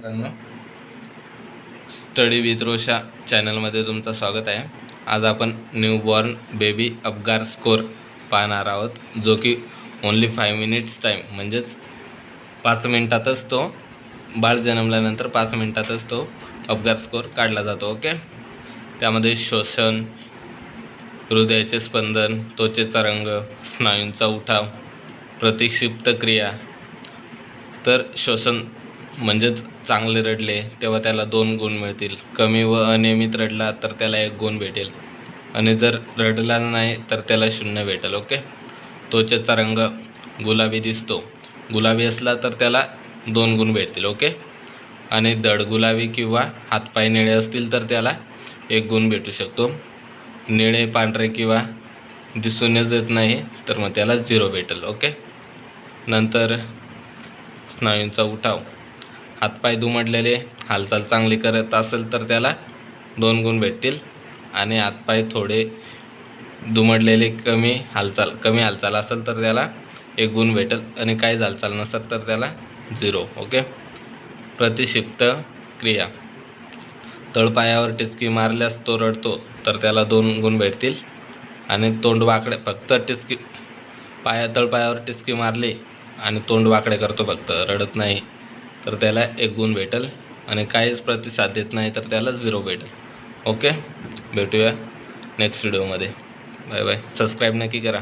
मित्रांनो, study with रोशा चॅनलमध्ये तुमचं स्वागत आहे। आज आपण न्यूबॉर्न बेबी अपगार स्कोर पाहणार आहोत, जो की ओन्ली 5 मिनिट्स टाईम म्हणजेच 5 मिनिटातच तो बाळ जन्मल्यानंतर 5 मिनिटातच तो अपगार स्कोर काढला जातो। ओके, त्यामध्ये श्वसन, हृदयाचे स्पंदन, त्वचेचा रंग, स्नायूंचा उठाव, प्रतिक्षिप्त क्रिया। तर श्वसन म्हणजेच चांगले रडले तेव्हा त्याला 2 गुण मिळतील, कमी व अनियमित रडला तर त्याला 1 गुण भेटेल, आणि जर रडला नाही तर त्याला 0 भेटेल। ओके, त्वचेचा रंग गुलाबी दिसतो, गुलाबी असला तर त्याला 2 गुण भेटतील। ओके, आणि दड गुलाबी किंवा हातपाय निळे असतील तर त्याला 1 गुण भेटू शकतो। निळे पांढरे किंवा दिसूनच येत नाही तर मग त्याला 0 भेटेल। ओके, नंतर स्नायूंचा उठाव, हातपाय दुमडलेले, हालचाल चांगली करत असेल तर त्याला 2 गुण भेटतील, आणि हातपाय थोडे दुमडलेले, कमी हालचाल असेल तर त्याला 1 गुण भेटेल, आणि काही हालचाल नसेल तर त्याला 0। ओके, प्रतिक्षिप्त क्रिया, तळपायावर टिचकी मारल्यास तो रडतो तर त्याला 2 गुण भेटतील, आणि तोंड वाकडे, फक्त तळपायावर टिचकी मारली आणि तोंड वाकडे करतो, फक्त रडत नाही तर त्याला 1 गुण भेटेल, आणि काहीच प्रतिसाद देत नाही तर त्याला 0 भेटेल। ओके, भेटूया नेक्स्ट व्हिडिओमध्ये। बाय बाय, सबस्क्राईब नक्की करा।